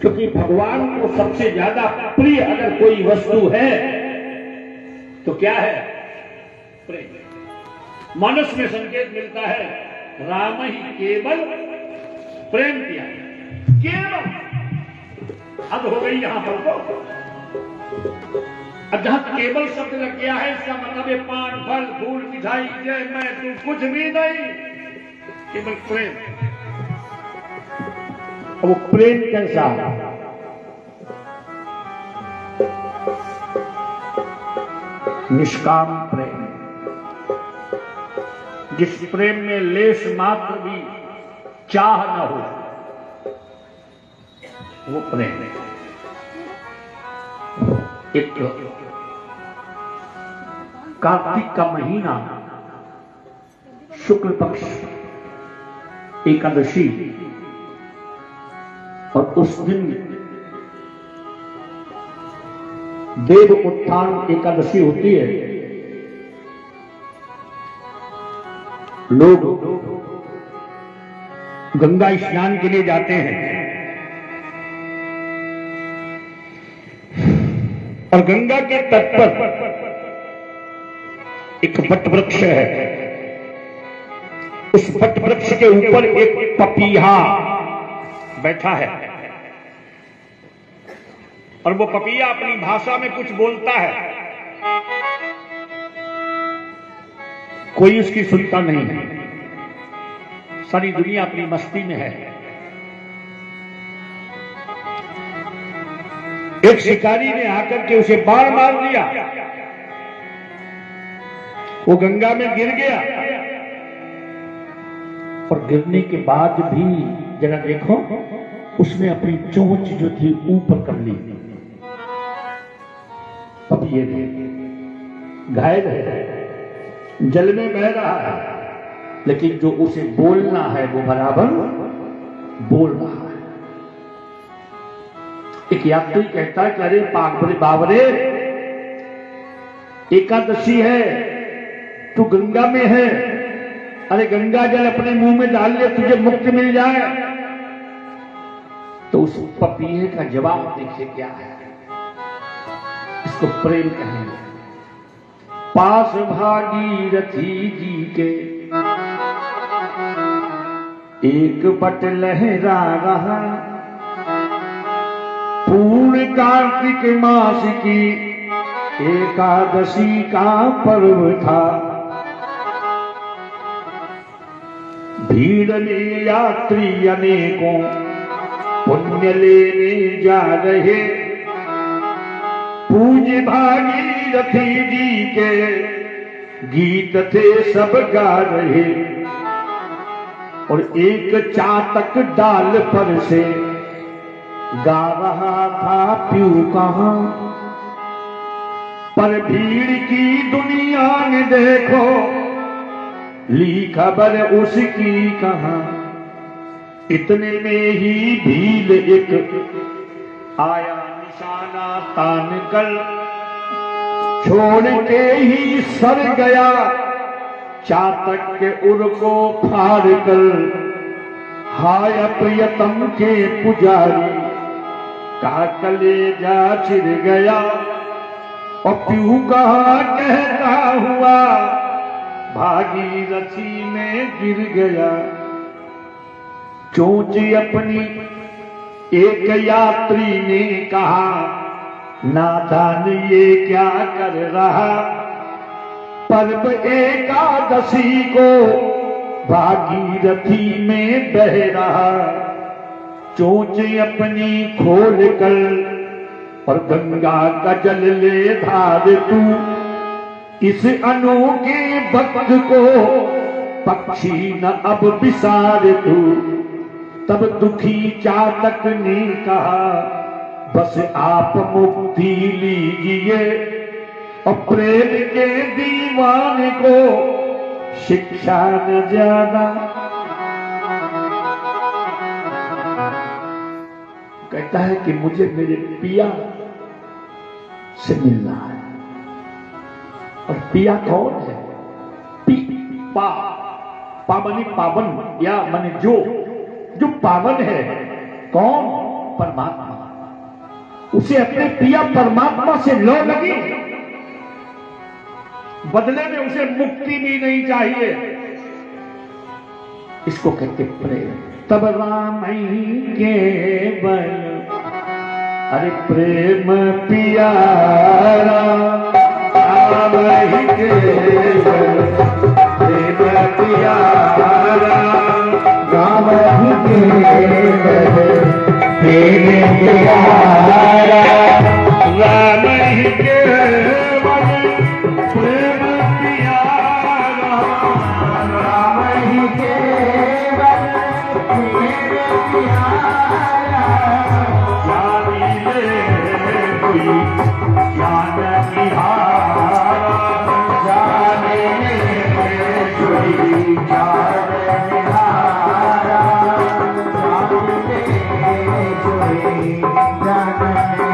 क्योंकि भगवान को सबसे ज्यादा प्रिय अगर कोई वस्तु है तो क्या है? प्रेम। मनुष्य में संकेत मिलता है राम ही केवल प्रेम किया, केवल। हद हो गई यहां पर तो। अब जहां केवल शब्द लग गया है इसका मतलब है पान फल फूल मिठाई जय मैं तू कुछ भी नहीं, केवल प्रेम। वो प्रेम कैसा? निष्काम प्रेम, जिस प्रेम में लेश मात्र भी चाह न हो, वो प्रेम है। एक कार्तिक का महीना, शुक्ल पक्ष एकादशी, और उस दिन देव उत्थान एकादशी होती है। लोग गंगा स्नान के लिए जाते हैं और गंगा के तट पर एक वट वृक्ष है। उस वट वृक्ष के ऊपर एक पपीहा बैठा है और वो पपीहा अपनी भाषा में कुछ बोलता है, कोई उसकी सुनता नहीं है। सारी दुनिया अपनी मस्ती में है। एक शिकारी ने आकर के उसे बाण मार दिया, वो गंगा में गिर गया और गिरने के बाद भी जरा देखो उसने अपनी चोंच जो थी ऊपर कर ली। अब ये घायल है, जल में बह रहा है, लेकिन जो उसे बोलना है वो बराबर बोल रहा है। एक यात्री कहता है कि अरे पागबरे बाबरे, एकादशी है, तू गंगा में है, अरे गंगा जल अपने मुंह में डाल ले, तुझे मुक्ति मिल जाए। तो उस पपीहे का जवाब देखिए क्या है। इसको प्रेम कहेंगे। पास भागीरथी जी के एक बट लहरा रहा, पूर्ण कार्तिक मास की एकादशी का पर्व था। भीड़ में यात्री अनेकों पुण्य लेने जा रहे, पूज्य भागीरथी जी के गीत थे सब गा रहे। और एक चातक डाल पर से गा रहा था प्यू कहां, पर भीड़ की दुनिया ने देखो ली खबर उसकी कहां। इतने में ही भील एक आया निशाना तान कर, छोड़ के ही सर गया चातक के उर को फाड़ कर। हाय प्रियतम के पुजारी का कलेजा चिर गया, और प्यू कहा कहता हुआ भागीरथी में गिर गया। चोंच अपनी एक यात्री ने कहा, नादान ये क्या कर रहा, पर्व एकादशी को भागीरथी में बह रहा। चोंच अपनी खोल कर और गंगा का जल ले धार तू, इस अनोखे भक्त को पक्षी न अब विसार तू। तब दुखी चातक ने कहा, बस आप मुक्ति लीजिए, और प्रेम के दीवाने को शिक्षा न ज्यादा। कहता है कि मुझे मेरे पिया से मिलना है। और पिया कौन है? पावनी पावन, या माने जो पावन है। कौन? परमात्मा, उसे अपने प्रिय परमात्मा से लौ लगी, बदले में उसे मुक्ति भी नहीं चाहिए। इसको कहते प्रेम। तब राम ही केवल, अरे प्रेम प्यारा, राम ही केवल प्रेम प्यारा, राम ही केवल प्रेम प्यारा, राम ही केवल प्रेम प्यारा, राम ही केवल प्रेम प्यारा, जानी ले कोई ज्ञान निहारा, जाने ले कोई ज्ञान निहारा, जाने ले कोई ज्ञान निहारा।